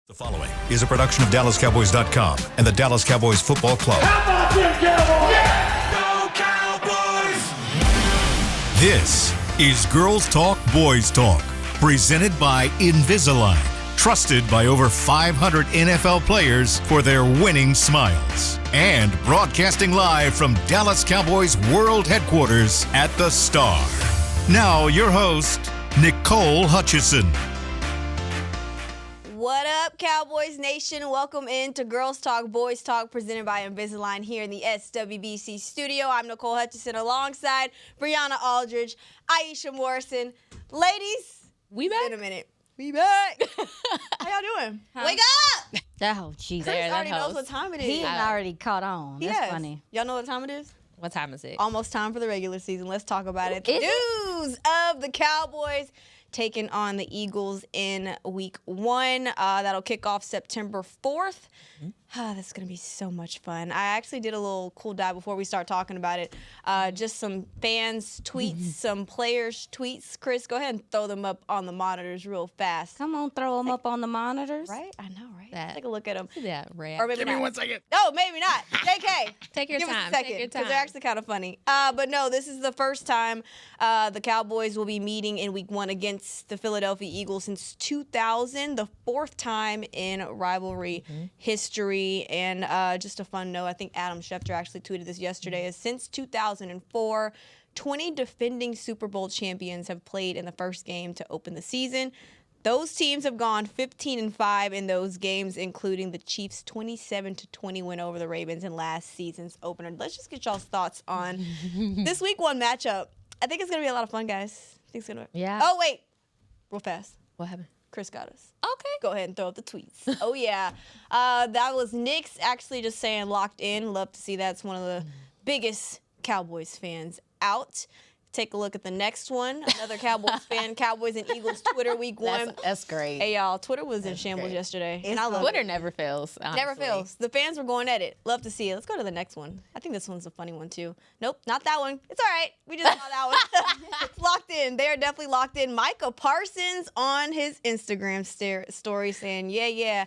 The following is a production of DallasCowboys.com and the Dallas Cowboys Football Club. How about them Cowboys? Yeah! Go Cowboys! This is Girls Talk, Boys Talk, presented by Invisalign, trusted by over 500 NFL players for their winning smiles. And broadcasting live from Dallas Cowboys World Headquarters at the Star. Now, your host, Nicole Hutchison. What up, Cowboys Nation? Welcome into Girls Talk, Boys Talk, presented by Invisalign here in the SWBC studio. I'm Nicole Hutchison alongside Brianna Aldridge, Aisha Morrison. Ladies, we back? In a minute. We back. How y'all doing? Huh? Wake up! Oh, jeez. Chris already knows what time it is. He already caught on. That's Yes. funny. Y'all know what time it is? What time is it? Almost time for the regular season. Let's talk about it. Is News of the Cowboys taking on the Eagles in week 1. That'll kick off September 4th. That's going to be so much fun. I actually did a little cool dive before we start talking about it. Just some fans' tweets, some players' tweets. Chris, go ahead and throw them up on the monitors real fast. Come on, throw them up on the monitors. Right? I know, right? That- Take a look at them. Yeah, right. Or maybe Give me not. 1 second. No, maybe not. JK. Take your Give time. us a second, Take your because time. they're actually kind of funny. But no, this is the first time the Cowboys will be meeting in week 1 against the Philadelphia Eagles since 2000, the 4th time in rivalry history. And just a fun note, I think Adam Schefter actually tweeted this yesterday, is since 2004, 20 defending Super Bowl champions have played in the first game to open the season. Those teams have gone 15-5 in those games, including the Chiefs' 27-20 win over the Ravens in last season's opener. Let's just get y'all's thoughts on this week 1 matchup. I think it's going to be a lot of fun, guys. I think it's gonna be. Yeah. Oh, wait. Real fast. What happened? Chris got us. Okay. Go ahead and throw up the tweets. Oh, yeah. That was Nick's actually just saying locked in. Love to see that. It's one of the biggest Cowboys fans out. Take a look at the next one. Another Cowboys fan, Cowboys and Eagles Twitter week 1. That's great. Hey, y'all, Twitter was in shambles yesterday. And I love Twitter it. never fails. Honestly. Never fails. The fans were going at it. Love to see it. Let's go to the next one. I think this one's a funny one, too. Nope, not that one. It's all right. We just saw that one. It's locked in. They are definitely locked in. Micah Parsons on his Instagram story saying, yeah,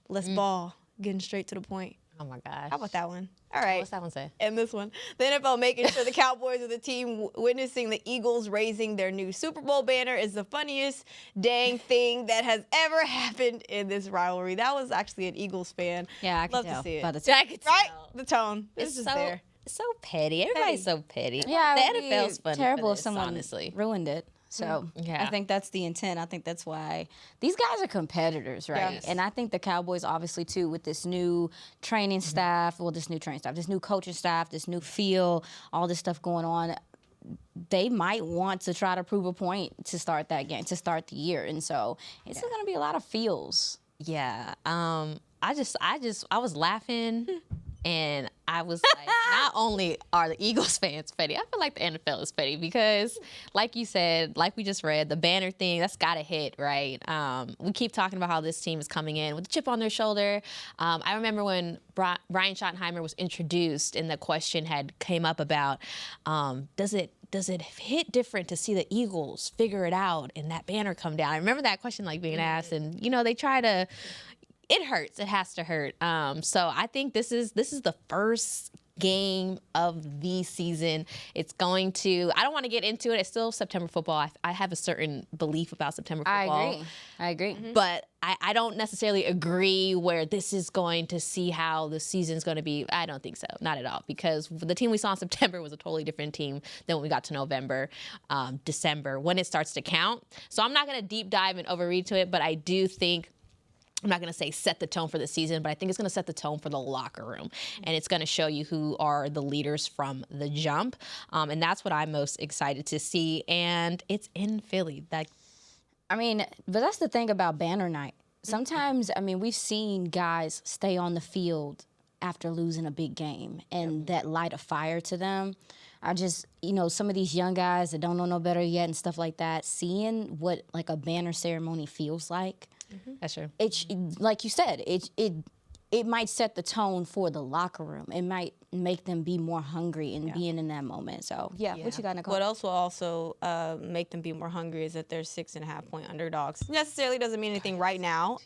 let's ball. Getting straight to the point. Oh, my gosh. How about that one? All right. What's that one say? And this one. The NFL making sure the Cowboys are the team witnessing the Eagles raising their new Super Bowl banner is the funniest dang thing that has ever happened in this rivalry. That was actually an Eagles fan. Yeah, I can Love tell. to see it. By the time. I can Right? tell. The tone. It's It's just so, there. so petty. Everybody's so petty. Yeah, the it would NFL's be funny terrible for if this, someone honestly. ruined it. So Yeah. I think that's the intent. I think that's why these guys are competitors, right? Yes. And I think the Cowboys, obviously, too, with this new training staff, this new coaching staff, this new feel, all this stuff going on, they might want to try to prove a point to start that game, to start the year. And so it's going to be a lot of feels. Yeah. I was laughing. And I was like, not only are the Eagles fans petty, I feel like the NFL is petty because, like you said, like we just read, the banner thing, that's got to hit, right? We keep talking about how this team is coming in with a chip on their shoulder. I remember when Brian Schottenheimer was introduced and the question had came up about, does it hit different to see the Eagles figure it out and that banner come down? I remember that question being asked, and they try to. It hurts. It has to hurt. So I think this is the first game of the season. It's going to. I don't want to get into it. It's still September football. I have a certain belief about September football. I agree. But I don't necessarily agree where this is going to see how the season's going to be. I don't think so. Not at all. Because the team we saw in September was a totally different team than when we got to November, December, when it starts to count. So I'm not going to deep dive and overread to it, but I do think. I'm not going to say set the tone for the season, but I think it's going to set the tone for the locker room. And it's going to show you who are the leaders from the jump. And that's what I'm most excited to see. And it's in Philly. But that's the thing about banner night. Sometimes, we've seen guys stay on the field after losing a big game and that light a fire to them. I just, some of these young guys that don't know no better yet and stuff like that, seeing what like a banner ceremony feels like. That's true. It's like you said, it it might set the tone for the locker room. It might make them be more hungry and being in that moment. So, what you got, Nicole? What else will also make them be more hungry is that they're 6.5-point underdogs. Necessarily doesn't mean anything right now,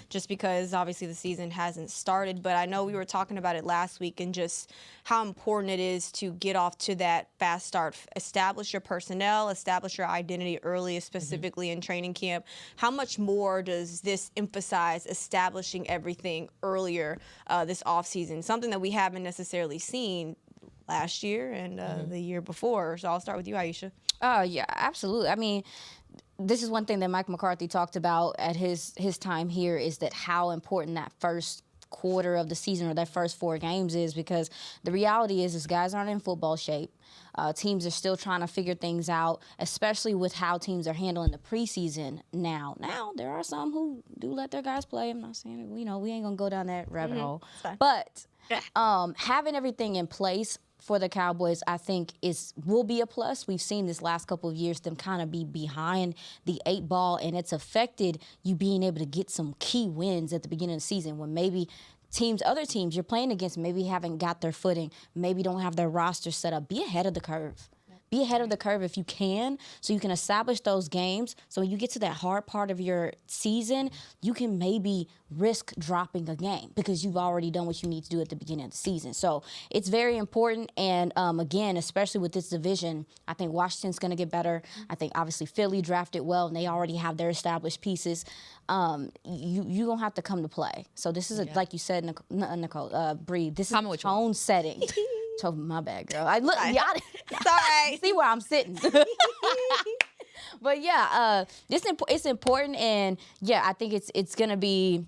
just because obviously the season hasn't started. But I know we were talking about it last week and just how important it is to get off to that fast start, establish your personnel, establish your identity early, specifically in training camp. How much more does this emphasize establishing everything earlier this offseason? Something that we haven't necessarily seen last year and the year before. So I'll start with you, Aisha. Yeah, absolutely. I mean, this is one thing that Mike McCarthy talked about at his time here, is that how important that first quarter of the season or that first 4 games is, because the reality is guys aren't in football shape. Teams are still trying to figure things out, especially with how teams are handling the preseason now. Now, there are some who do let their guys play. I'm not saying, we ain't going to go down that rabbit hole. But having everything in place for the Cowboys, I think will be a plus. We've seen this last couple of years them kind of be behind the 8 ball, and it's affected you being able to get some key wins at the beginning of the season when maybe other teams you're playing against maybe haven't got their footing, maybe don't have their roster set up. Be ahead of the curve. Be ahead of the curve if you can, so you can establish those games. So when you get to that hard part of your season, you can maybe risk dropping a game because you've already done what you need to do at the beginning of the season. So it's very important. And again, especially with this division, I think Washington's going to get better. I think obviously Philly drafted well, and they already have their established pieces. You don't have to come to play. So this is, like you said, Nicole, Bree, this is tone setting. So my bad, girl. Sorry. See where I'm sitting. But yeah, it's important, and yeah, I think it's gonna be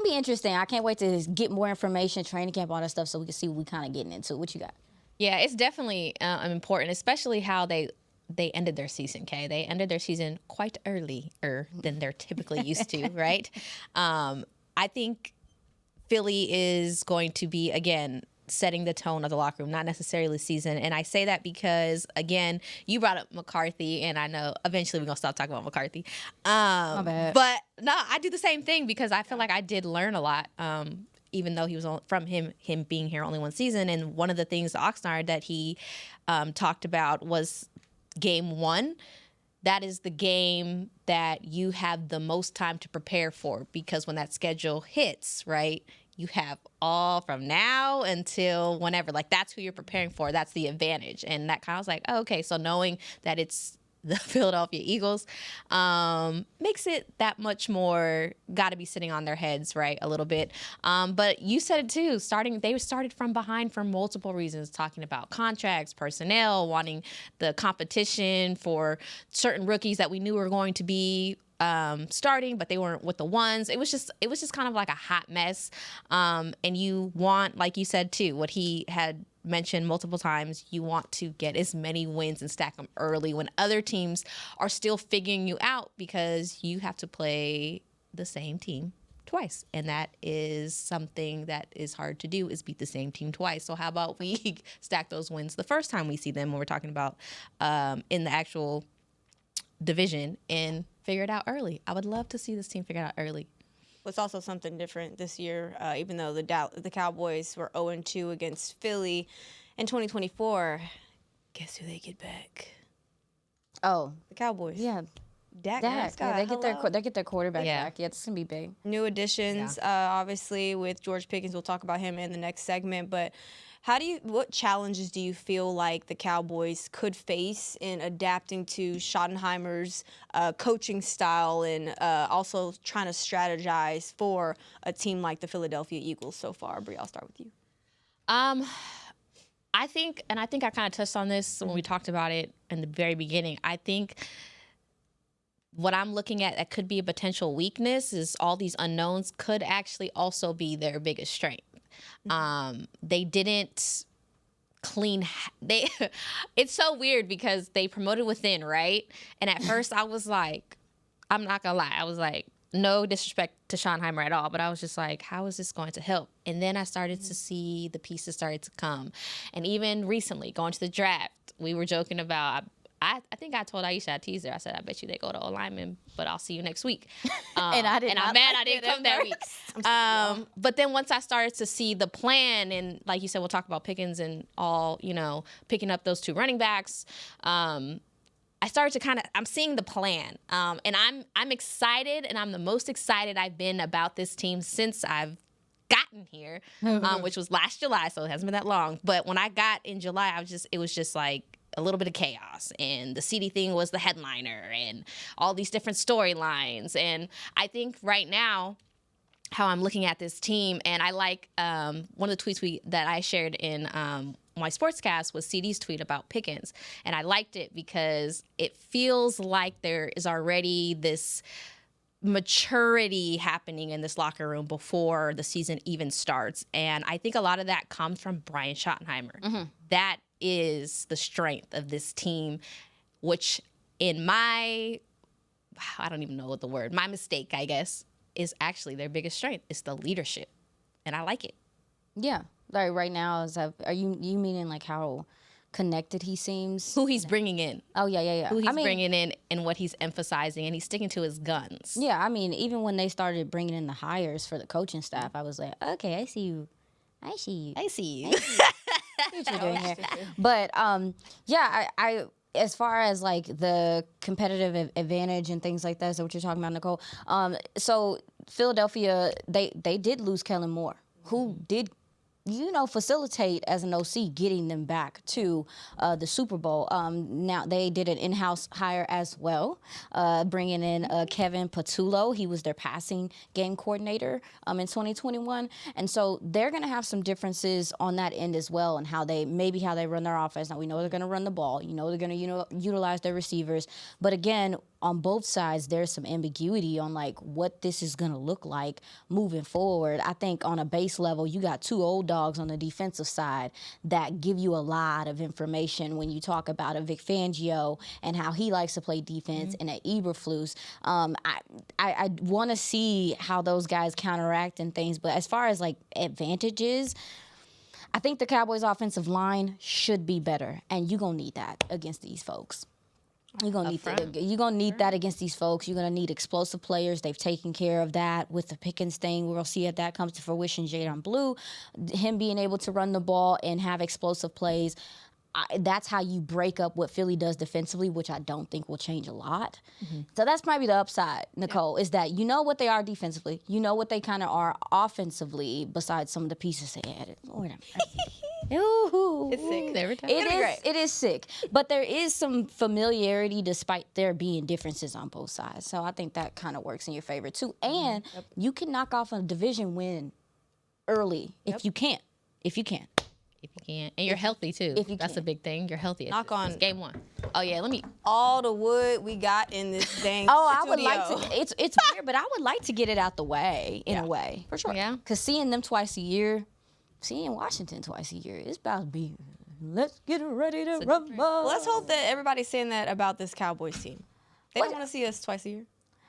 interesting. I can't wait to get more information, training camp, all that stuff, so we can see what we kind of getting into. What you got? Yeah, it's definitely important, especially how they ended their season, Kay. They ended their season quite earlier than they're typically used to, right? I think Philly is going to be, again, setting the tone of the locker room, not necessarily season. And I say that because, again, you brought up McCarthy, and I know eventually we're going to stop talking about McCarthy. My bad. But no, I do the same thing because I feel like I did learn a lot, even though he was from him being here only 1 season. And one of the things, the Oxnard, that he talked about was game 1. That is the game that you have the most time to prepare for, because when that schedule hits, right, you have all from now until whenever. Like, that's who you're preparing for. That's the advantage. And that kind of was like, oh, okay, so knowing that it's the Philadelphia Eagles makes it that much more got to be sitting on their heads, right, a little bit. But you said it too, they started from behind for multiple reasons, talking about contracts, personnel, wanting the competition for certain rookies that we knew were going to be starting, but they weren't with the ones. It was just kind of like a hot mess. And you want, like you said too, what he had mentioned multiple times, you want to get as many wins and stack them early when other teams are still figuring you out, because you have to play the same team twice. And that is something that is hard to do, is beat the same team twice. So how about we stack those wins the first time we see them, when we're talking about in the actual division, and figure it out early. I would love to see this team figure it out early. It's also something different this year, even though the Cowboys were 0-2 against Philly in 2024. Guess who they get back? Oh, The Cowboys. yeah. Dak. Yeah, they get their quarterback back. Yeah, it's gonna be big. New additions, obviously, with George Pickens. We'll talk about him in the next segment. But what challenges do you feel like the Cowboys could face in adapting to Schottenheimer's coaching style, and also trying to strategize for a team like the Philadelphia Eagles so far? Brie, I'll start with you. I think I kind of touched on this when we talked about it in the very beginning. I think what I'm looking at that could be a potential weakness is all these unknowns could actually also be their biggest strength. They didn't clean. It's so weird because they promoted within, right? And at first I was like, I'm not gonna lie, I was like, no disrespect to Schottenheimer at all, but I was just like, how is this going to help? And then I started to see the pieces started to come. And even recently, going to the draft, we were joking about, I think I told Aisha, I teased her. I said, I bet you they go to O-lineman, but I'll see you next week. And I'm mad I didn't come that week. But then once I started to see the plan, and like you said, we'll talk about Pickens and all, picking up those 2 running backs. I started to I'm seeing the plan. And I'm excited, and I'm the most excited I've been about this team since I've gotten here, which was last July, so it hasn't been that long. But when I got in July, it was just like a little bit of chaos, and the CD thing was the headliner, and all these different storylines. And I think right now, how I'm looking at this team, and I like one of the tweets that I shared in my sportscast was CD's tweet about Pickens, and I liked it because it feels like there is already this maturity happening in this locker room before the season even starts. And I think a lot of that comes from Brian Schottenheimer. Mm-hmm. That is the strength of this team, which I don't even know what the word, my mistake, I guess, is actually their biggest strength. It's the leadership. And I like it. Yeah. Like right now, are you meaning like how connected he seems? Who he's bringing in. Oh, yeah. Who he's bringing in and what he's emphasizing, and he's sticking to his guns. Yeah, I mean, even when they started bringing in the hires for the coaching staff, I was like, okay, I see you. I see what you're doing here. But, I as far as like the competitive advantage and things like that, is that what you're talking about, Nicole? So Philadelphia, they did lose Kellen Moore, who did facilitate as an OC getting them back to the Super Bowl. Now they did an in-house hire as well, bringing in Kevin Patullo. He was their passing game coordinator in 2021, and so they're going to have some differences on that end as well, and how they run their offense. Now we know they're going to run the ball. They're going to utilize their receivers, but again, on both sides, there's some ambiguity on like what this is going to look like moving forward. I think on a base level, you got 2 old dogs on the defensive side that give you a lot of information when you talk about a Vic Fangio and how he likes to play defense, and at Eberflus. I want to see how those guys counteract and things, but as far as like advantages, I think the Cowboys' offensive line should be better, and you're going to need that against these folks. You're gonna need that against these folks. You're gonna need explosive players. They've taken care of that with the Pickens thing. We'll see if that comes to fruition. Jadon Blue, him being able to run the ball and have explosive plays. That's how you break up what Philly does defensively, which I don't think will change a lot. Mm-hmm. So that's probably the upside, Nicole, is that you know what they are defensively. You know what they kind of are offensively, besides some of the pieces they added. Lord, it's sick every time. It is sick. But there is some familiarity despite there being differences on both sides. So I think that kind of works in your favor, too. And you can knock off a division win early if you can. If you can. And you're healthy, too. That's a big thing. You're healthy. Knock on. It's game 1. Oh, yeah, all the wood we got in this dang I would like to. It's weird, but I would like to get it out the way, in a way. For sure. Yeah. Because seeing them twice a year, seeing Washington twice a year, it's about to be, let's get ready to rumble. Well, let's hope that everybody's saying that about this Cowboys team. They don't want to see us twice a year.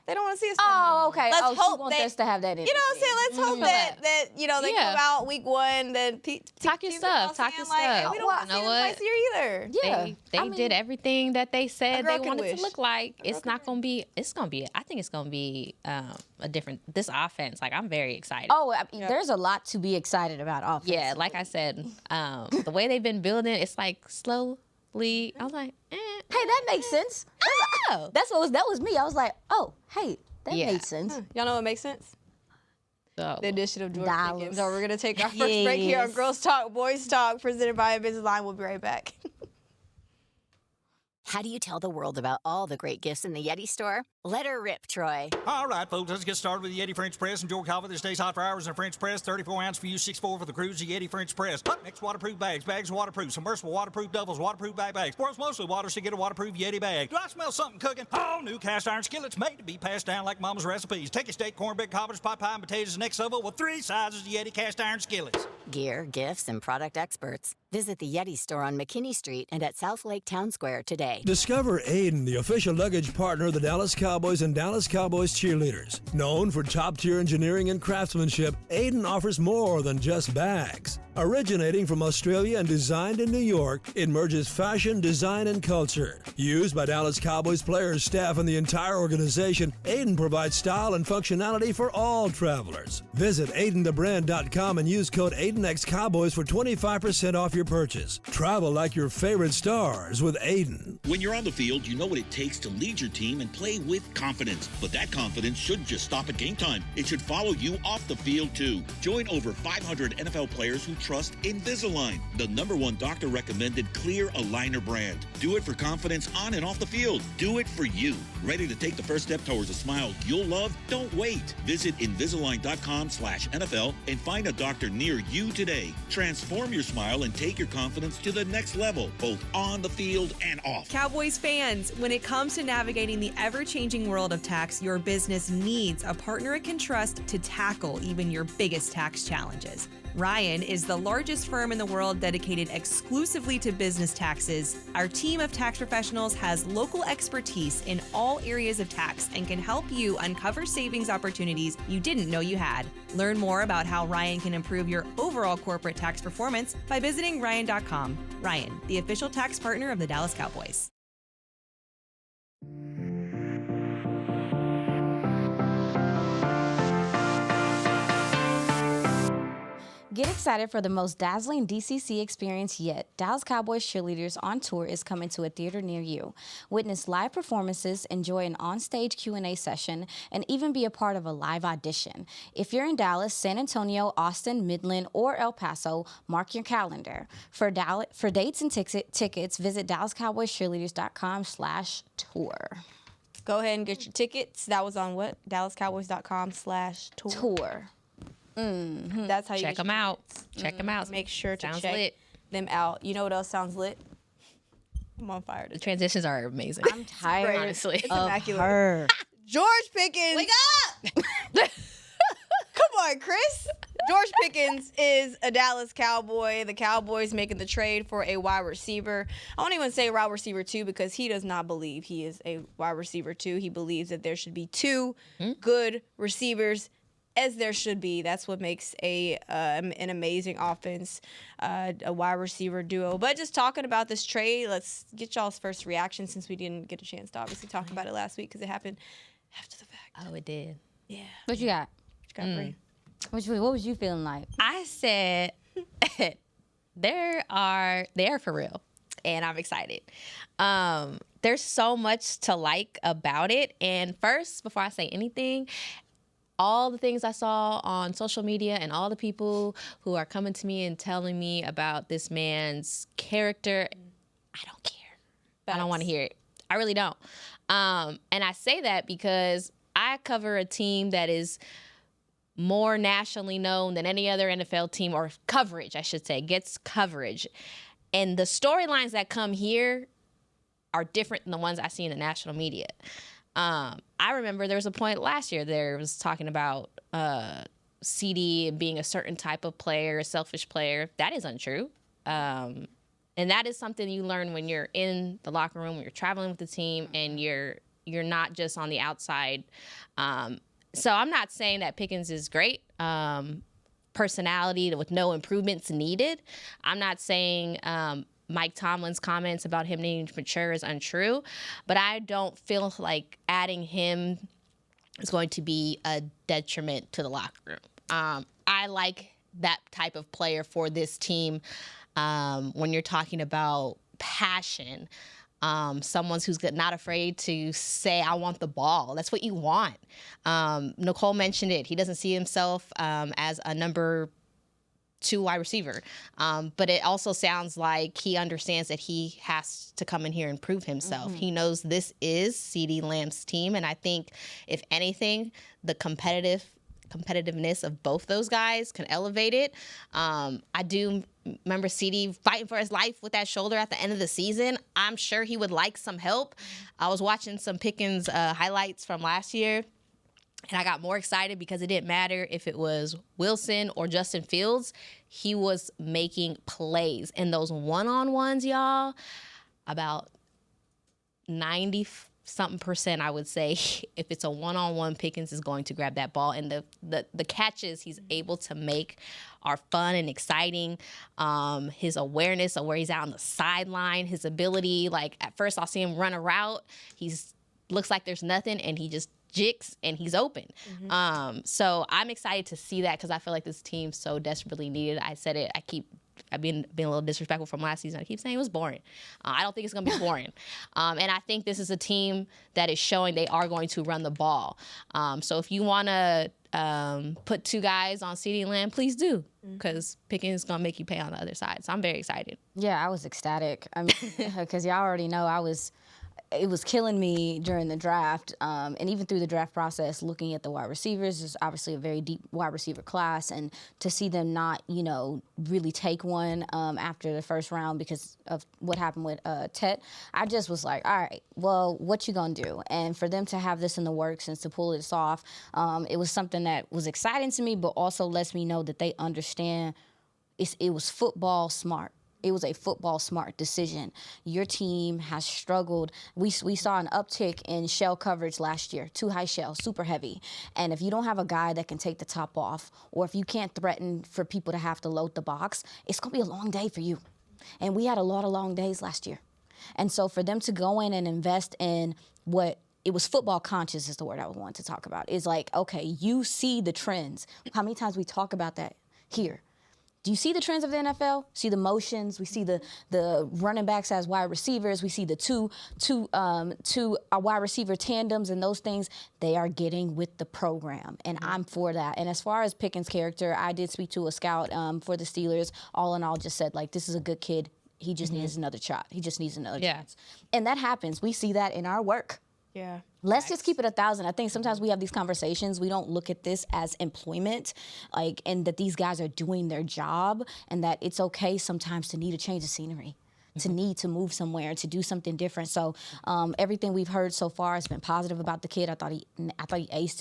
They don't want to see us. Oh, okay. Let's hope she wants us to have that in. You know what I'm saying? Let's hope that they come out week 1. Then talk your stuff. Talk your stuff. We don't want to see them twice a year either. Yeah, they did everything that they said they wanted to look like. It's not gonna be. It's gonna be. I think it's gonna be a different. This offense, like I'm very excited. Oh, there's a lot to be excited about offense. Yeah, like I said, the way they've been building, it's like slow. I was like, hey, that makes sense. That was me. I was like, oh, hey, that makes sense. Y'all know what makes sense? So, the addition of George Pickens. So we're going to take our first break here on Girls Talk, Boys Talk, presented by Invisalign. We'll be right back. How do you tell the world about all the great gifts in the Yeti store? Let her rip, Troy. All right, folks, let's get started with the Yeti French Press. Enjoy coffee that stays hot for hours in a French press. 34 ounce for you, 6'4" for the cruise. The Yeti French Press. Hot mix waterproof bags. Bags waterproof. Submersible waterproof doubles. Waterproof bags. World's mostly water, so get a waterproof Yeti bag. Do I smell something cooking? Oh, new cast iron skillets made to be passed down like Mama's recipes. Take your steak, cornbread, cobbers, pot pie, and potatoes next level with 3 sizes of Yeti cast iron skillets. Gear, gifts, and product experts. Visit the Yeti store on McKinney Street and at South Lake Town Square today. Discover Aiden, the official luggage partner of the Dallas Cowboys and Dallas Cowboys cheerleaders. Known for top-tier engineering and craftsmanship, Aiden offers more than just bags. Originating from Australia and designed in New York, it merges fashion, design, and culture. Used by Dallas Cowboys players, staff, and the entire organization, Aiden provides style and functionality for all travelers. Visit AidenTheBrand.com and use code AidenXCowboys for 25% off your purchase. Travel like your favorite stars with Aiden. When you're on the field, you know what it takes to lead your team and play with confidence. But that confidence shouldn't just stop at game time. It should follow you off the field, too. Join over 500 NFL players who trust Invisalign, the #1 doctor-recommended clear aligner brand. Do it for confidence on and off the field. Do it for you. Ready to take the first step towards a smile you'll love? Don't wait. Visit Invisalign.com/NFL and find a doctor near you today. Transform your smile and take your confidence to the next level, both on the field and off. Cowboys fans, when it comes to navigating the ever-changing world of tax, your business needs a partner it can trust to tackle even your biggest tax challenges. Ryan is the largest firm in the world dedicated exclusively to business taxes. Our team of tax professionals has local expertise in all areas of tax and can help you uncover savings opportunities you didn't know you had. Learn more about how Ryan can improve your overall corporate tax performance by visiting Ryan.com. Ryan, the official tax partner of the Dallas Cowboys. Get excited for the most dazzling DCC experience yet. Dallas Cowboys Cheerleaders on Tour is coming to a theater near you. Witness live performances, enjoy an onstage Q&A session, and even be a part of a live audition. If you're in Dallas, San Antonio, Austin, Midland, or El Paso, mark your calendar. For dates and tickets, visit DallasCowboysCheerleaders.com/tour. Go ahead and get your tickets. That was on what? DallasCowboys.com/tour. Tour. Mm-hmm. That's how you check them out. Check them out. Make sure to sounds check lit. them out. You know what else sounds lit? I'm on fire. The transitions are amazing. I'm tired, honestly. It's of immaculate. her. George Pickens. Wake up! Come on, Chris. George Pickens is a Dallas Cowboy. The Cowboys making the trade for a wide receiver. I won't even say wide receiver 2 because he does not believe he is a wide receiver 2. He believes that there should be 2 good receivers, as there should be. That's what makes an amazing offense, a wide receiver duo. But just talking about this trade, let's get y'all's first reaction since we didn't get a chance to obviously talk about it last week because it happened after the fact. Oh, it did. Yeah. What you got? What you got, Bree? What was you feeling like? I said they are for real, and I'm excited. There's so much to like about it. And first, before I say anything, all the things I saw on social media and all the people who are coming to me and telling me about this man's character, I don't care. I don't want to hear it. I really don't. And I say that because I cover a team that is more nationally known than any other NFL team, or coverage, I should say, gets coverage. And the storylines that come here are different than the ones I see in the national media. I remember there was a point last year there was talking about CD being a certain type of player, a selfish player. That is untrue. And that is something you learn when you're in the locker room, when you're traveling with the team, and you're not just on the outside. So I'm not saying that Pickens is great. Personality with no improvements needed. I'm not saying Mike Tomlin's comments about him needing to mature is untrue, but I don't feel like adding him is going to be a detriment to the locker room. I like that type of player for this team when you're talking about passion. Someone who's not afraid to say, I want the ball. That's what you want. Nicole mentioned it. He doesn't see himself as a number 2 wide receiver. But it also sounds like he understands that he has to come in here and prove himself. He knows this is CeeDee Lamb's team. And I think, if anything, the competitiveness of both those guys can elevate it. I do remember CeeDee fighting for his life with that shoulder at the end of the season. I'm sure he would like some help. I was watching some Pickens highlights from last year, and I got more excited because it didn't matter if it was Wilson or Justin Fields. He was making plays. And those one-on-ones, y'all, about 90% something%, I would say, if it's a one-on-one, Pickens is going to grab that ball. And the catches he's able to make are fun and exciting. His awareness of where he's out on the sideline, his ability, like at first I'll see him run a route. Looks like there's nothing, and he just jigs and he's open. So I'm excited to see that because I feel like this team so desperately needed. I said it. I've been a little disrespectful from last season. I keep saying it was boring. I don't think it's going to be boring. And I think this is a team that is showing they are going to run the ball. So if you want to put 2 guys on CeeDee Lamb, please do, because Pickens is going to make you pay on the other side. So I'm very excited. Yeah, I was ecstatic. I mean, because y'all already know it was killing me during the draft, and even through the draft process, looking at the wide receivers. There's obviously a very deep wide receiver class, and to see them not, really take one after the first round because of what happened with Tet, I just was like, all right, well, what you gonna do? And for them to have this in the works and to pull this off, it was something that was exciting to me, but also lets me know that they understand it was football smart. It was a football smart decision. Your team has struggled. We saw an uptick in shell coverage last year, 2 high shell, super heavy. And if you don't have a guy that can take the top off, or if you can't threaten for people to have to load the box, it's going to be a long day for you. And we had a lot of long days last year. And so for them to go in and invest in it was football conscious is the word I would want to talk about. It's like, okay, you see the trends. How many times we talk about that here? Do you see the trends of the NFL? See the motions. We see the running backs as wide receivers. We see the two wide receiver tandems and those things. They are getting with the program, and I'm for that. And as far as Pickens' character, I did speak to a scout for the Steelers. All in all, just said, like, this is a good kid. He just needs another shot. He just needs another chance. And that happens. We see that in our work. Yeah. Let's just keep it 1,000. I think sometimes we have these conversations. We don't look at this as employment, and that these guys are doing their job, and that it's okay sometimes to need a change of scenery, to need to move somewhere, to do something different. So everything we've heard so far has been positive about the kid. I thought he aced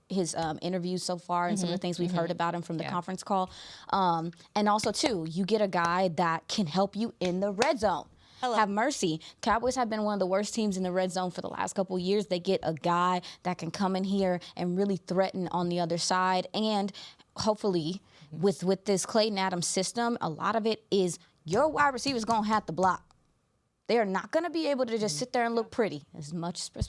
his interviews so far, and some of the things we've heard about him from the conference call. And also, too, you get a guy that can help you in the red zone. Have mercy. Cowboys have been one of the worst teams in the red zone for the last couple of years. They get a guy that can come in here and really threaten on the other side. And hopefully, with this Clayton Adams system, a lot of it is your wide receivers going to have to block. They are not going to be able to just sit there and look pretty, as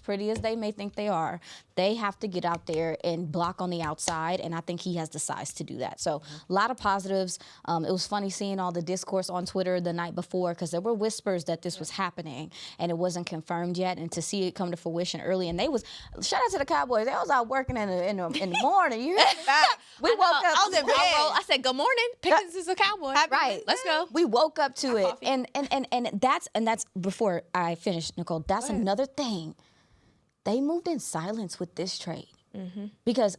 pretty as they may think they are. They have to get out there and block on the outside, and I think he has the size to do that. So a lot of positives. It was funny seeing all the discourse on Twitter the night before, because there were whispers that this was happening, and it wasn't confirmed yet. And to see it come to fruition early, and shout out to the Cowboys. They was out working in the morning. You heard me? We woke up. I was in bed. I said, "Good morning, Pickens is a Cowboy." Right. Let's go. We woke up to it, and that's before I finish, Nicole. That's another thing. They moved in silence with this trade, because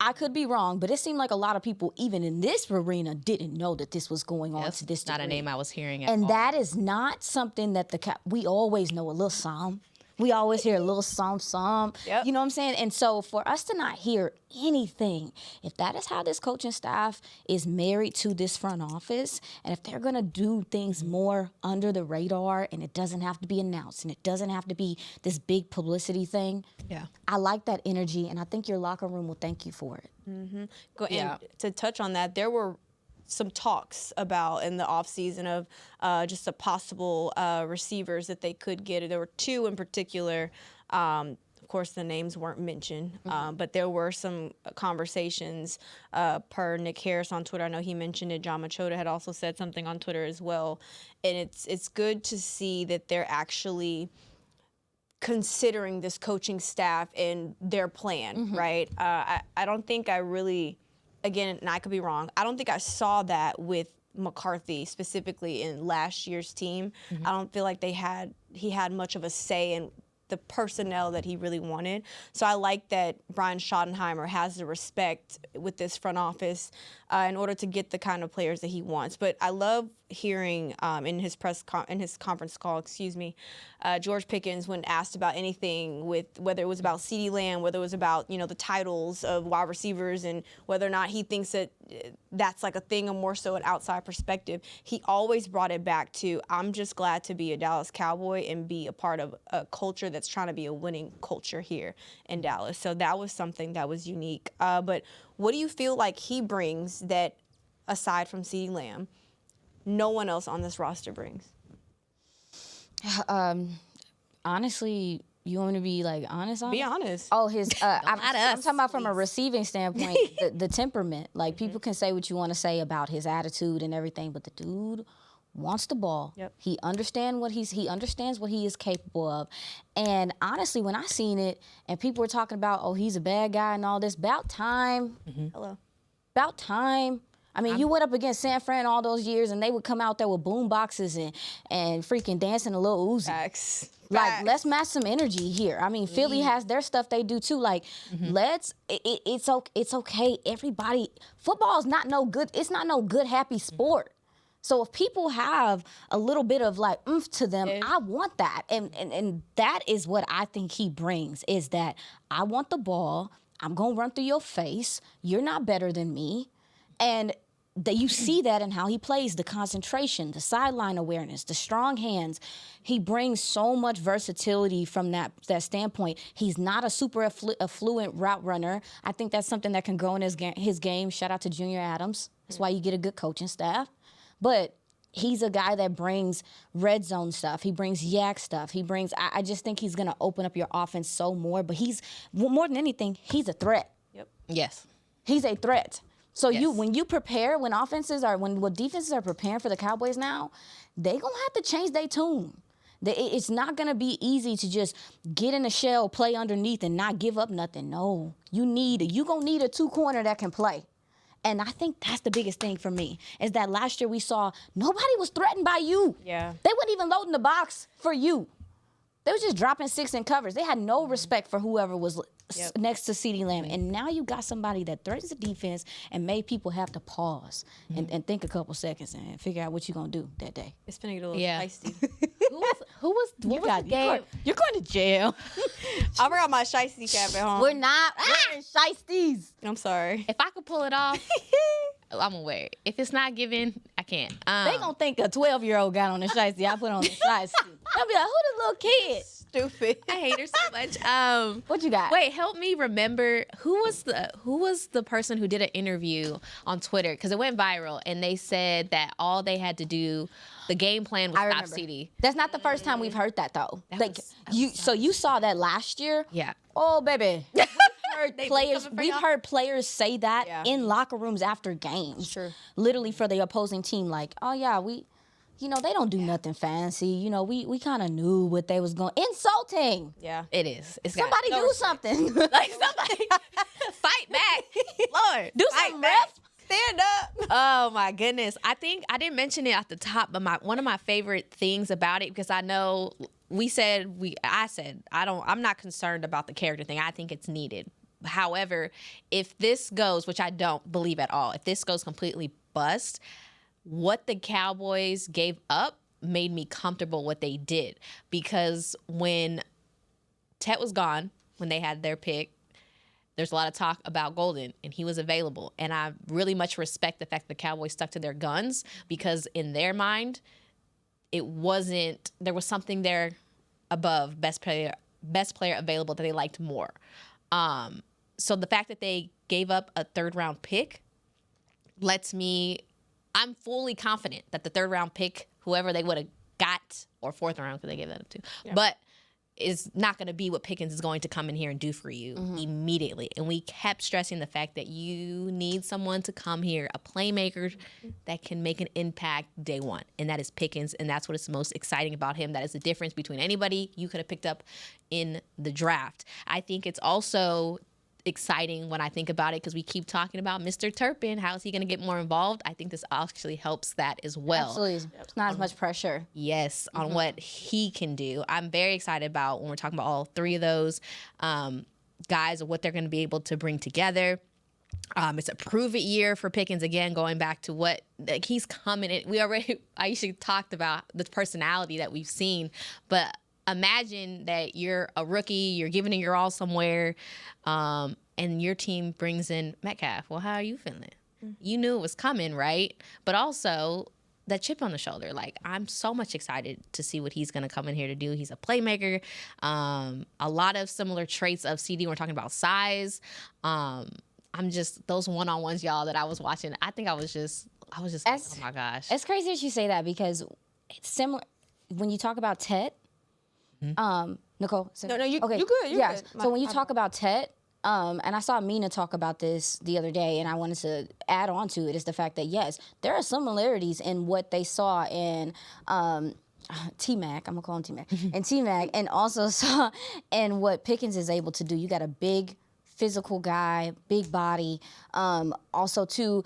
I could be wrong, but it seemed like a lot of people, even in this arena, didn't know that this was going on to this degree. Not a name I was hearing at all. And that is not something that we always know a little psalm. We always hear a little psalm. Yep. You know what I'm saying? And so for us to not hear anything, if that is how this coaching staff is married to this front office, and if they're going to do things more under the radar, and it doesn't have to be announced, and it doesn't have to be this big publicity thing, I like that energy, and I think your locker room will thank you for it. And to touch on that, there were some talks about in the offseason of just a possible receivers that they could get. There were 2 in particular. Of course, the names weren't mentioned, but there were some conversations per Nick Harris on Twitter. I know he mentioned it. John Machota had also said something on Twitter as well. And it's good to see that they're actually considering this coaching staff and their plan, right? I don't think I really... Again, and I could be wrong, I don't think I saw that with McCarthy specifically in last year's team. I don't feel like he had much of a say in the personnel that he really wanted. So I like that Brian Schottenheimer has the respect with this front office in order to get the kind of players that he wants. But I love hearing in his conference call, George Pickens, when asked about anything, with whether it was about CeeDee Lamb, whether it was about the titles of wide receivers, and whether or not he thinks that that's like a thing, or more so an outside perspective. He always brought it back to, I'm just glad to be a Dallas Cowboy and be a part of a culture that's trying to be a winning culture here in Dallas. So that was something that was unique. But what do you feel like he brings that, aside from CeeDee Lamb, no one else on this roster brings? Honestly, you want me to be like honest? Be honest. Oh, his. I'm us, talking about from a receiving standpoint, the temperament. Like people can say what you want to say about his attitude and everything, but the dude wants the ball. Yep. He understands what he is capable of. And honestly, when I seen it and people were talking about, oh, he's a bad guy and all this, about time. Hello. About time. I mean, you went up against San Fran all those years, and they would come out there with boom boxes and freaking dancing a little Uzi. Facts. Like, let's match some energy here. I mean, Philly has their stuff they do too. Like, it's okay. Everybody, football is not no good. It's not no good, happy sport. So if people have a little bit of like oomph to them, I want that. And that is what I think he brings, is that I want the ball. I'm going to run through your face. You're not better than me. And that you see that in how he plays, the concentration, the sideline awareness, the strong hands. He brings so much versatility from that standpoint. He's not a super affluent route runner. I think that's something that can grow in his game. Shout out to Junior Adams. That's why you get a good coaching staff. But he's a guy that brings red zone stuff. He brings yak stuff. He brings, I just think he's going to open up your offense so more. But he's, more than anything, he's a threat. Yep. Yes. He's a threat. So Yes. when defenses are preparing for the Cowboys now, they gonna have to change their tune. It's not gonna be easy to just get in the shell, play underneath, and not give up nothing. No, you gonna need a 2-corner that can play. And I think that's the biggest thing for me, is that last year we saw nobody was threatened by you. Yeah. They weren't even loading the box for you. They was just dropping 6 in covers. They had no respect for whoever was next to CeeDee Lamb. And now you got somebody that threatens the defense and made people have to pause and think a couple seconds and figure out what you're going to do that day. It's finna get a little feisty. Who was the game? You're going to jail. I forgot my shiesty cap at home. We're not wearing shiesties. I'm sorry. If I could pull it off, I'm gonna wear it. If it's not given, I can't. They going to think a 12-year-old got on the shiesty. I put on the shiesty. They'll be like, who the little kid? Stupid. I hate her so much. What you got? Wait, help me remember who was the person who did an interview on Twitter, because it went viral, and they said that all they had to do, the game plan was stop CeeDee. That's not the first time we've heard that though. So you saw that last year? Yeah. Oh baby. We've heard players say that in locker rooms after games. Sure. Literally for the opposing team, like, oh yeah, they don't do nothing fancy. We kind of knew what they was going. Insulting. Yeah. It is. It's Somebody do something. like somebody fight back. Lord, Do fight something, back. ref. Stand up. Oh my goodness. I think I didn't mention it at the top, but one of my favorite things about it, because I know I said I'm not concerned about the character thing. I think it's needed. However, if this goes, which I don't believe at all, if this goes completely bust, what the Cowboys gave up made me comfortable what they did. Because when Tet was gone, when they had their pick, there's a lot of talk about Golden, and he was available. And I really much respect the fact the Cowboys stuck to their guns, because in their mind, there was something there above best player available that they liked more. So the fact that they gave up a 3rd-round pick I'm fully confident that the 3rd-round pick, whoever they would have got, or 4th round, because they gave that up too, but is not going to be what Pickens is going to come in here and do for you immediately. And we kept stressing the fact that you need someone to come here, a playmaker that can make an impact day one. And that is Pickens. And that's what is most exciting about him. That is the difference between anybody you could have picked up in the draft. I think it's also exciting when I think about it, because we keep talking about Mr. Turpin. How is he going to get more involved? I think this actually helps that as well. Absolutely. It's not as much pressure. Yes, on what he can do. I'm very excited about when we're talking about all 3 of those guys and what they're going to be able to bring together. It's a prove-it year for Pickens, again, going back to what he's coming in. I usually talked about the personality that we've seen, but imagine that you're a rookie, you're giving it your all somewhere, and your team brings in Metcalf. Well, how are you feeling? you knew it was coming, right? But also that chip on the shoulder. Like, I'm so much excited to see what he's going to come in here to do. He's a playmaker. A lot of similar traits of CD. We're talking about size. I'm just, those one-on-ones, y'all, that I was watching, I think I was just like, oh my gosh. It's crazy that you say that because it's similar. When you talk about Tet, Nicole. No, you good. You're yes. good. So when you talk about Tet, and I saw Mina talk about this the other day, and I wanted to add on to it, is the fact that, yes, there are similarities in what they saw in T-Mac, I'm going to call him T-Mac, and T-Mac, and also saw in what Pickens is able to do. You got a big physical guy, big body, also too,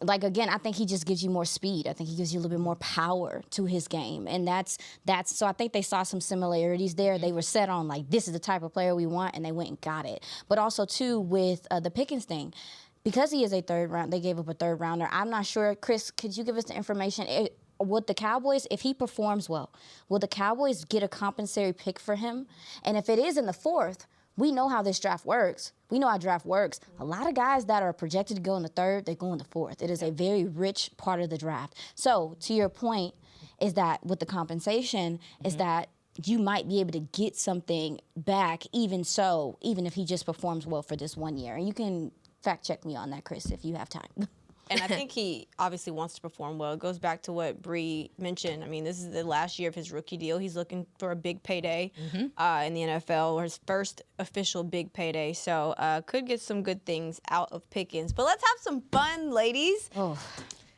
like, again, I think he just gives you more speed. I think he gives you a little bit more power to his game. And that's so I think they saw some similarities there. They were set on, like, this is the type of player we want, and they went and got it. But also, too, with the Pickens thing, because he is a third round, they gave up a third rounder. I'm not sure. Chris, could you give us the information? Would the Cowboys, if he performs well, will the Cowboys get a compensatory pick for him? And if it is in the fourth, we know how this draft works. We know how draft works. A lot of guys that are projected to go in the third, they go in the fourth. It is a very rich part of the draft. So, to your point, is that with the compensation, is that you might be able to get something back, even if he just performs well for this 1 year. And you can fact check me on that, Chris, if you have time. And I think he obviously wants to perform well. It goes back to what Bree mentioned. I mean, this is the last year of his rookie deal. He's looking for a big payday in the NFL, or his first official big payday. So could get some good things out of Pickens. But let's have some fun, ladies. Oh.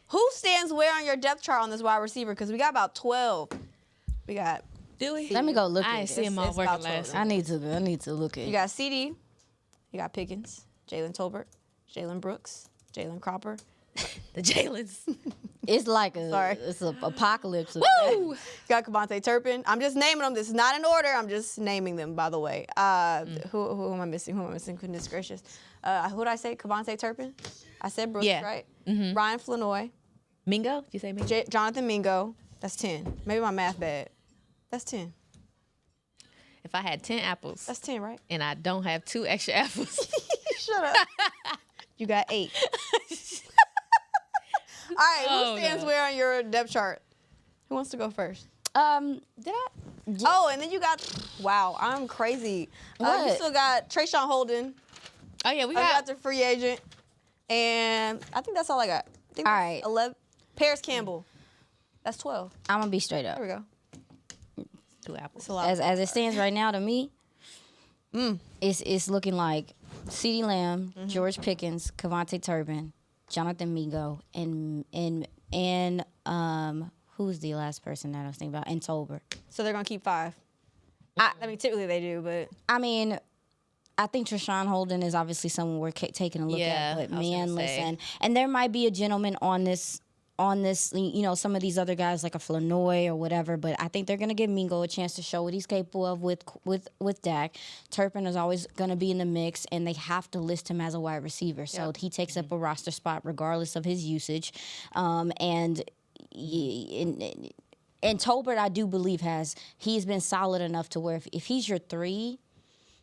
Who stands where on your depth chart on this wide receiver? Because we got about 12. We got. Do we? Let me go look I at see it. him all It's working about last. I need to look at it. You got CD. You got Pickens, Jalen Tolbert, Jalen Brooks, Jalen Cropper. The Jalen's. It's like it's an apocalypse. Woo! Got Kevontae Turpin. I'm just naming them. This is not in order. I'm just naming them, by the way. Who am I missing? Goodness gracious. Who did I say? Kevontae Turpin? I said Brooks, right? Ryan Flanoy. Mingo? Did you say Mingo? Jonathan Mingo. That's 10. Maybe my math bad. That's 10. If I had 10 apples. That's 10, right? And I don't have 2 extra apples. Shut up. You got 8. All right, who stands where on your depth chart? Who wants to go first? Did I? Oh, and then you got, wow, I'm crazy. You still got Trayshawn Holden. Oh, yeah, we I got got the free agent. And I think that's all I got. I think All that's right. 11. Paris Campbell. That's 12. I'm gonna be straight up. There we go. 2 apples. It's a lot. As it stands right now, to me, it's looking like CeeDee Lamb, George Pickens, Kevontae Turpin, Jonathan Mingo, and who's the last person that I was thinking about? And Tolbert. So they're going to keep 5. I mean, typically they do, but. I mean, I think Trayshawn Holden is obviously someone we're taking a look at. But man, listen, and there might be a gentleman on this, you know, some of these other guys like a Flanoy or whatever, but I think they're going to give Mingo a chance to show what he's capable of with Dak. Turpin is always going to be in the mix, and they have to list him as a wide receiver. So he takes up a roster spot regardless of his usage. And Tolbert, I do believe, he's been solid enough to where if he's your 3,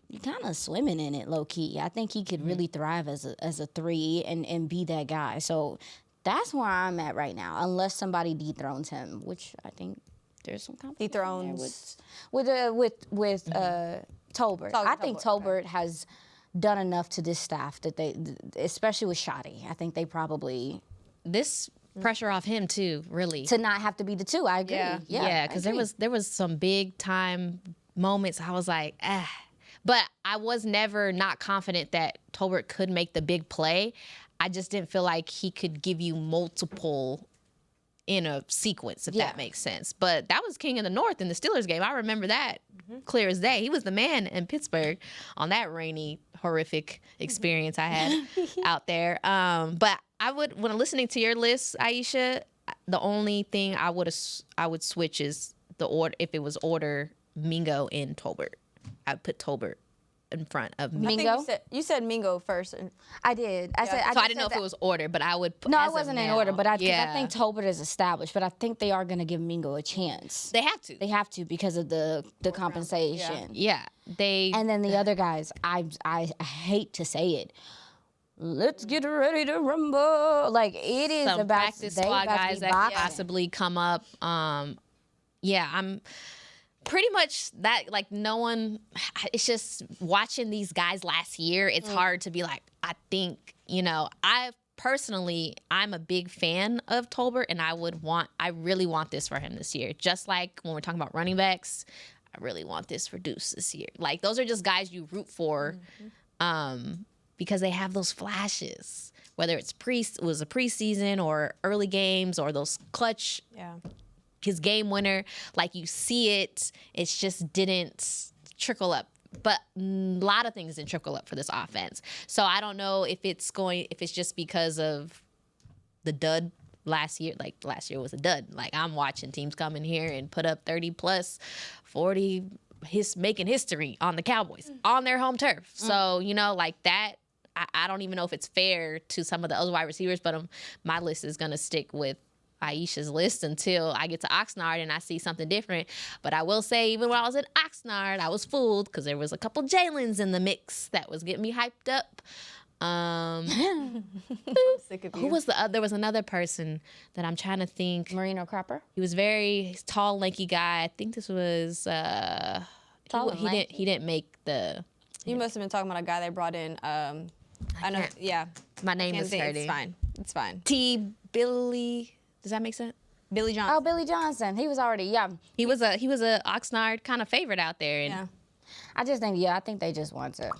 you're kind of swimming in it low-key. I think he could really thrive as a 3 and be that guy. So that's where I'm at right now, unless somebody dethrones him, which I think there's some competition Dethrones. with Tolbert. I think Tolbert has done enough to this staff that they, especially with Shoddy, I think they probably This pressure off him too, really. to not have to be the 2. I agree. Yeah, because there was some big time moments I was like, But I was never not confident that Tolbert could make the big play. I just didn't feel like he could give you multiple in a sequence, if that makes sense. But that was King of the North in the Steelers game. I remember that clear as day. He was the man in Pittsburgh on that rainy, horrific experience I had out there. But when listening to your list, Aisha, the only thing I would switch is the order. If it was order, Mingo and Tolbert, I'd put Tolbert in front of Mingo. I think you said Mingo first. I did. I said. So I didn't know if it was order, but I would. No, it wasn't in order, but I yeah. think Tolbert is established. But I think they are going to give Mingo a chance. They have to. They have to because of the compensation. Yeah, And then the other guys, I hate to say it, let's get ready to rumble. Like, it is Some about practice they squad about to guys be that could boxing. possibly come up. Yeah, I'm pretty much that. Like, no one. It's just watching these guys last year. It's hard to be like, I think, I'm a big fan of Tolbert, and I really want this for him this year. Just like when we're talking about running backs, I really want this for Deuce this year. Like, those are just guys you root for, because they have those flashes. Whether it was a preseason or early games or those clutch, his game winner, like you see it. It's just didn't trickle up. But a lot of things didn't trickle up for this offense. So I don't know if it's just because of the dud last year. Like, last year was a dud. Like, I'm watching teams come in here and put up 30 plus, 40, making history on the Cowboys on their home turf. So, like that, I don't even know if it's fair to some of the other wide receivers, but my list is going to stick with Aisha's list until I get to Oxnard and I see something different. But I will say, even when I was at Oxnard, I was fooled because there was a couple Jalen's in the mix that was getting me hyped up. Sick of you. Who was there was another person that I'm trying to think. Marino Cropper. He was very tall, lanky guy. I think this was Tall and lanky. he didn't make the. You must have been talking about a guy they brought in. I know. can't- Yeah. My name Can't is say hurting. It's fine. It's fine. Billy. Does that make sense? Billy Johnson. Oh, Billy Johnson. He was already, He was a Oxnard kind of favorite out there, and Yeah. I just think, I think they just want to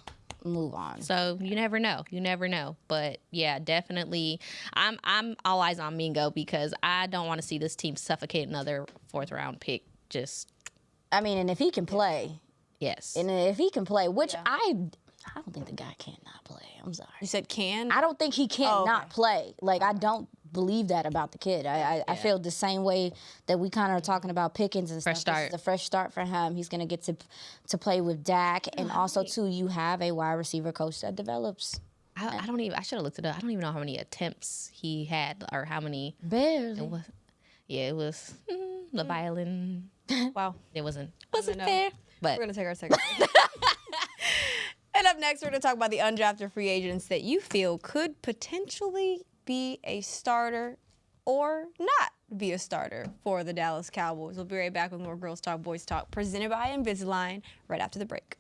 move on. so you never know. You never know. But yeah, definitely, I'm all eyes on Mingo because I don't want to see this team suffocate another 4th round pick. I mean, and if he can play, Yes. and if he can play, which I don't think the guy cannot play. I'm sorry. You said can? I don't think he can't okay. not play. Like, I don't believe that about the kid. I feel the same way that we kind of are talking about Pickens and Fresh stuff. start. This is a fresh start for him. He's going to get to play with Dak. And also, too, you have a wide receiver coach that develops. I don't even. I should have looked it up. I don't even know how many attempts he had or how many. Barely. It was the violin. Wow. It wasn't know. fair. But We're going to take our second break. And up next, we're going to talk about the undrafted free agents that you feel could potentially be a starter or not be a starter for the Dallas Cowboys. We'll be right back with more Girls Talk, Boys Talk, presented by Invisalign, right after the break.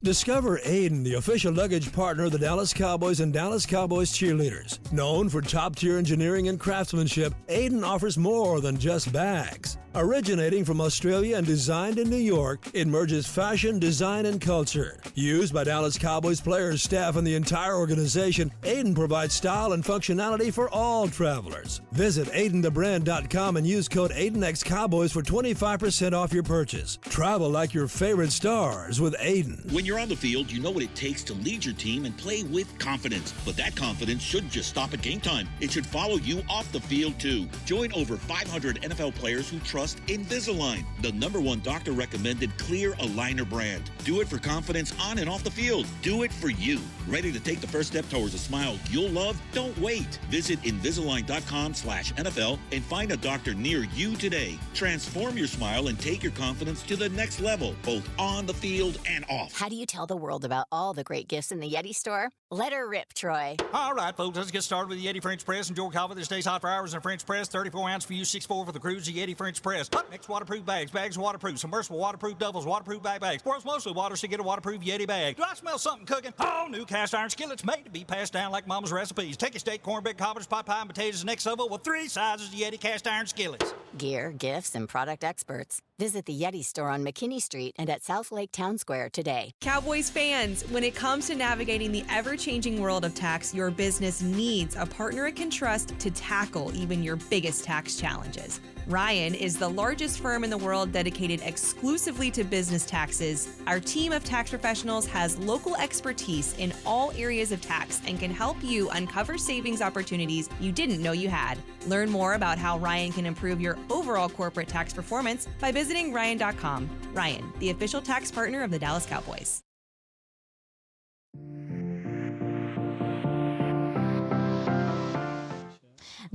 Discover Aiden, the official luggage partner of the Dallas Cowboys and Dallas Cowboys cheerleaders. Known for top-tier engineering and craftsmanship, Aiden offers more than just bags. Originating from Australia and designed in New York, it merges fashion, design, and culture. Used by Dallas Cowboys players, staff, and the entire organization, Aiden provides style and functionality for all travelers. Visit AidenTheBrand.com and use code AidenXCowboys for 25% off your purchase. Travel like your favorite stars with Aiden. When you're on the field, you know what it takes to lead your team and play with confidence. But that confidence shouldn't just stop at game time. It should follow you off the field, too. Join over 500 NFL players who trust Invisalign, the #1 doctor-recommended clear aligner brand. Do it for confidence on and off the field. Do it for you. Ready to take the first step towards a smile you'll love? Don't wait. Visit Invisalign.com/NFL and find a doctor near you today. Transform your smile and take your confidence to the next level, both on the field and off. How do you tell the world about all the great gifts in the Yeti store? Let her rip, Troy. All right, folks, let's get started with the Yeti French Press. Enjoy Calvin. This stays hot for hours in a French press. 34 ounce for you, 6'4" for the cruise. The Yeti French Press. Up next, waterproof bags. Bags waterproof. Submersible waterproof doubles. Waterproof bags. World's mostly water, so get a waterproof Yeti bag. Do I smell something cooking? Oh, new cast iron skillets made to be passed down like Mama's recipes. Take a steak, cornbread, cobbler's pot pie, and potatoes next level with 3 sizes of Yeti cast iron skillets. Gear, gifts, and product experts. Visit the Yeti store on McKinney Street and at South Lake Town Square today. Cowboys fans, when it comes to navigating the ever-changing world of tax, your business needs a partner it can trust to tackle even your biggest tax challenges. Ryan is the largest firm in the world dedicated exclusively to business taxes. Our team of tax professionals has local expertise in all areas of tax and can help you uncover savings opportunities you didn't know you had. Learn more about how Ryan can improve your overall corporate tax performance by visiting Ryan.com. Ryan, the official tax partner of the Dallas Cowboys.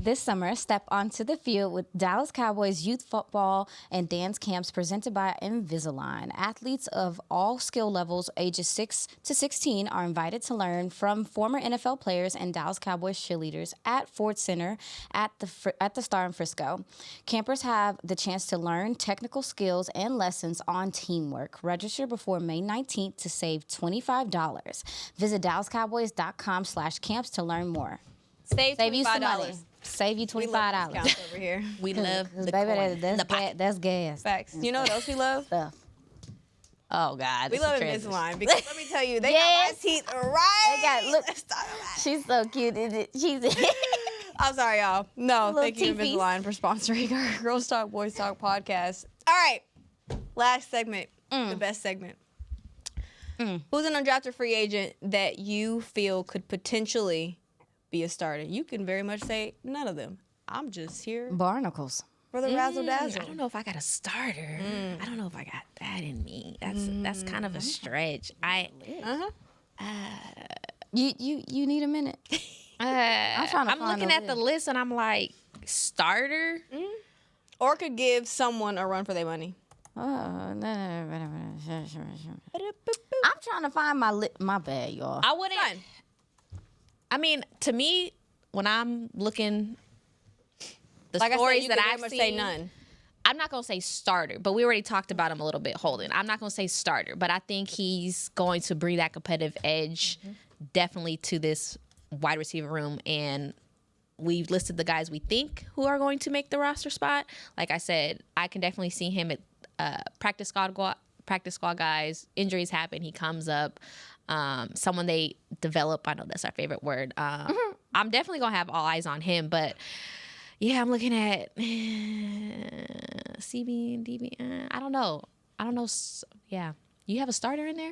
This summer, step onto the field with Dallas Cowboys youth football and dance camps presented by Invisalign. Athletes of all skill levels, ages 6 to 16, are invited to learn from former NFL players and Dallas Cowboys cheerleaders at Ford Center at the Star in Frisco. Campers have the chance to learn technical skills and lessons on teamwork. Register before May 19th to save $25. Visit DallasCowboys.com/camps to learn more. Save you some money. $25. Save you We love $25. discounts over here. We love the Baby, coin. that's gas. Facts. You know what else we love? Stuff. Oh God, We this is love transition. Invisalign because let me tell you, they got Yes. my teeth right. They got look. Let's talk about it. She's so cute. She's I'm sorry, y'all. No, Little thank you, teepees. Invisalign, for sponsoring our Girls Talk, Boys Talk podcast. All right, last segment, the best segment. Who's an undrafted free agent that you feel could potentially be a starter? You can very much say none of them. I'm just here barnacles. for the razzle dazzle. I don't know if I got a starter. I don't know if I got that in me. That's kind of a stretch. You need a minute. I'm trying to I'm find looking the at the list and I'm like, starter? Or could give someone a run for their money. I'm trying to find my bad, y'all. I wouldn't. I mean, to me, when I'm looking, the Like I said, stories you that could very I've much seen, say none. I'm not going to say starter, but we already talked about him a little bit, Holden. I'm not going to say starter, but I think he's going to bring that competitive edge definitely to this wide receiver room. And we've listed the guys we think who are going to make the roster spot. Like I said, I can definitely see him at practice squad guys. Injuries happen. He comes up. Someone they develop. I know that's our favorite word. I'm definitely going to have all eyes on him, but yeah, I'm looking at CB and DB. I don't know. Yeah. You have a starter in there?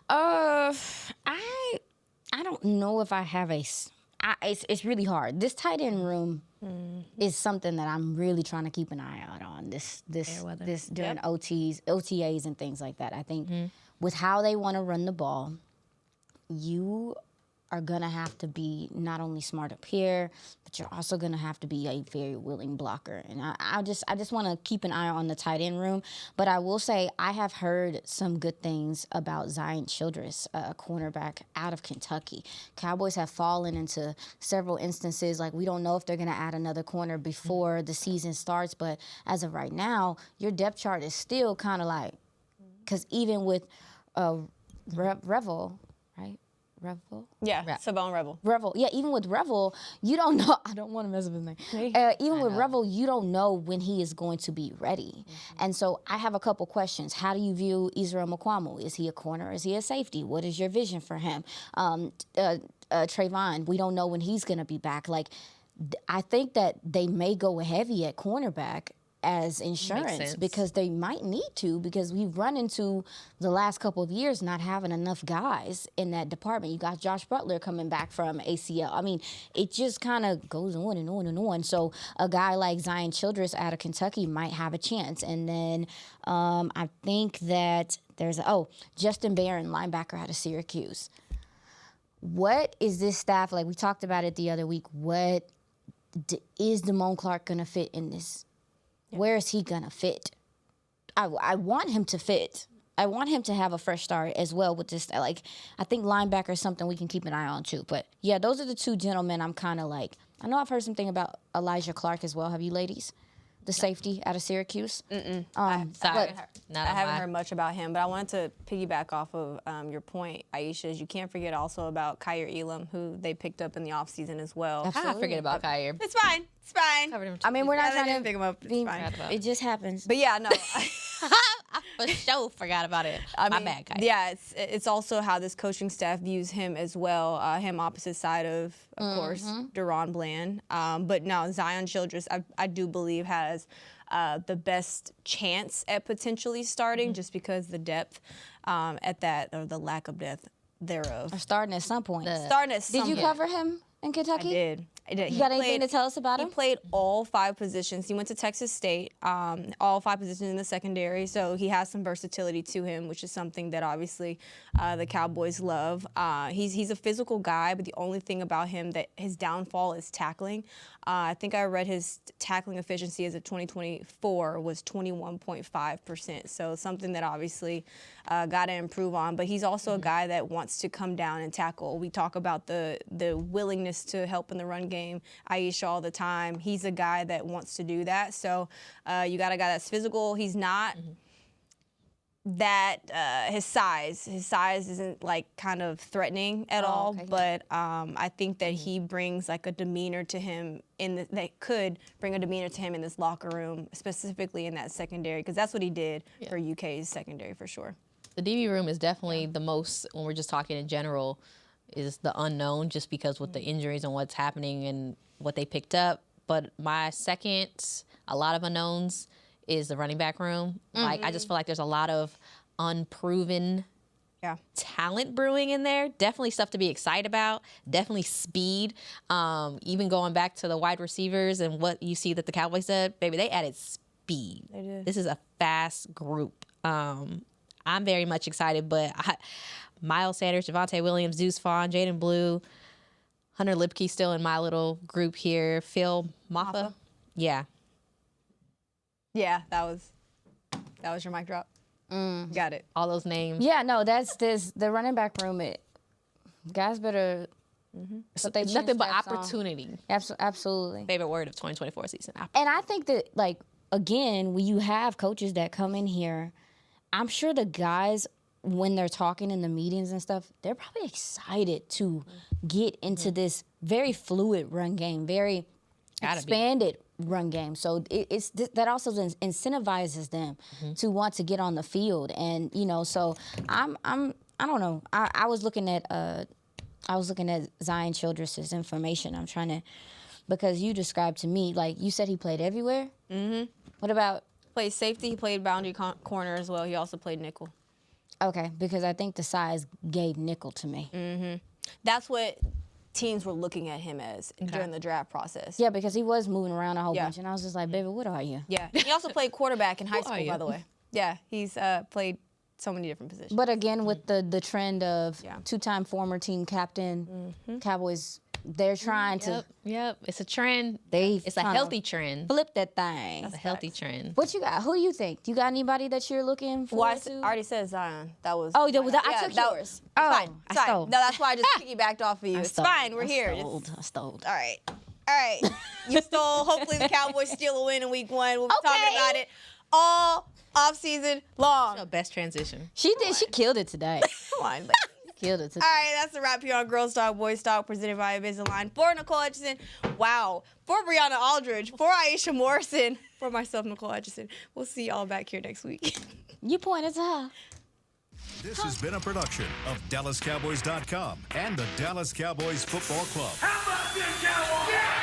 I don't know if I have it's really hard. This tight end room is something that I'm really trying to keep an eye out on. This during OTAs and things like that. I think with how they want to run the ball, you are gonna have to be not only smart up here, but you're also gonna have to be a very willing blocker. And I just want to keep an eye on the tight end room. But I will say I have heard some good things about Zion Childress, a cornerback out of Kentucky. Cowboys have fallen into several instances like we don't know if they're gonna add another corner before the season starts. But as of right now, your depth chart is still kind of like, because even with Revel, right? Revel? Yeah, Savon Revel. Yeah, even with Revel, you don't know. I don't want to mess up his name. Even with Revel, you don't know when he is going to be ready. And so I have a couple questions. How do you view Israel Mukuamu? Is he a corner? Is he a safety? What is your vision for him? Trayvon, we don't know when he's going to be back. Like, I think that they may go heavy at cornerback as insurance because they might need to, because we've run into the last couple of years not having enough guys in that department. You got Josh Butler coming back from ACL. I mean, it just kind of goes on and on and on. So a guy like Zion Childress out of Kentucky might have a chance. And then I think that there's Justin Barron, linebacker out of Syracuse. What is this staff like? We talked about it the other week. What is Damone Clark going to fit in this? Where is he going to fit? I want him to fit. I want him to have a fresh start as well with this. Like, I think linebacker is something we can keep an eye on too. But, yeah, those are the two gentlemen I'm kind of like. I know I've heard something about Elijah Clark as well. Have you ladies? The safety out of Syracuse? I Not haven't heard much about him, but I wanted to piggyback off of your point, Aisha, is you can't forget also about Kyer Elam, who they picked up in the offseason as well. I forget about Kyer. It's fine. It's fine. I mean, we're not They trying didn't to pick him up. It's fine. It just happens. But yeah, no. I for sure forgot about it. My bad, Kyer. Yeah, it's also how this coaching staff views him as well. Him opposite side of course, Deron Bland. But no, Zion Childress, I do believe has the best chance at potentially starting, just because the depth at that, or the lack of depth thereof. Or starting at some point. Starting at some Did you cover him in Kentucky? I did. You got anything to tell us about him? He played all 5 positions. He went to Texas State, all 5 positions in the secondary. So he has some versatility to him, which is something that obviously the Cowboys love. He's a physical guy, but the only thing about him that his downfall is tackling. I think I read his tackling efficiency as of 2024 was 21.5%. So something that obviously got to improve on. But he's also a guy that wants to come down and tackle. We talk about the willingness to help in the run game, Aisha, all the time. He's a guy that wants to do that. So you got a guy that's physical. He's not that his size isn't like kind of threatening at all. Okay. But I think that he brings like a demeanor to him that could bring a demeanor to him in this locker room, specifically in that secondary, because that's what he did for UK's secondary for sure. The DB room is definitely the most, when we're just talking in general, is the unknown, just because with the injuries and what's happening and what they picked up. But my second, a lot of unknowns, is the running back room. Like, I just feel like there's a lot of unproven talent brewing in there. Definitely stuff to be excited about. Definitely speed. Even going back to the wide receivers and what you see that the Cowboys did, baby, they added speed. They did. This is a fast group. I'm very much excited, but Miles Sanders, Javonte Williams, Deuce Vaughn, Jaden Blue, Hunter Lipke still in my little group here. Phil Maffa. Yeah. Yeah, that was your mic drop. Got it. All those names. Yeah, no, that's the running back room. Guys better. Nothing but opportunity. Absolutely. Favorite word of 2024 season. And I think that, like, again, when you have coaches that come in here, I'm sure the guys, when they're talking in the meetings and stuff, they're probably excited to get into this very fluid run game, very expanded run game. So that also incentivizes them to want to get on the field. And, you know, so I don't know. I was looking at Zion Childress's information. I'm trying to, because you described to me, like, you said he played everywhere. What about? Played safety. He played boundary corner as well. He also played nickel. Okay, because I think the size gave nickel to me. That's what teams were looking at him as during the draft process. Yeah, because he was moving around a whole bunch, and I was just like, baby, what are you? Yeah, he also played quarterback in high school, by the way. Yeah, he's played so many different positions. But again, with the trend of two-time former team captain, Cowboys, they're trying to. Yep, it's a trend. It's a healthy trend. Flip that thing. That's a healthy trend. What you got? Who you think? You got anybody that you're looking for? Well, I already said Zion. That was. Oh, I took yours. Fine. It's fine. No, that's why I just piggybacked off of you. It's fine. We're here. I stole. All right. You stole. Hopefully the Cowboys steal a win in week 1. We'll be talking about it all off-season long. Your best transition. She did. She killed it today. Come on, killed it today. All right, that's the wrap here on Girls Talk, Boys Talk, presented by Invisalign. For Nicole Hutchison, for Brianna Aldridge, for Aisha Morrison, for myself, Nicole Hutchison. We'll see y'all back here next week. You pointed to her. This has been a production of DallasCowboys.com and the Dallas Cowboys Football Club. How about this, Cowboys? Yeah!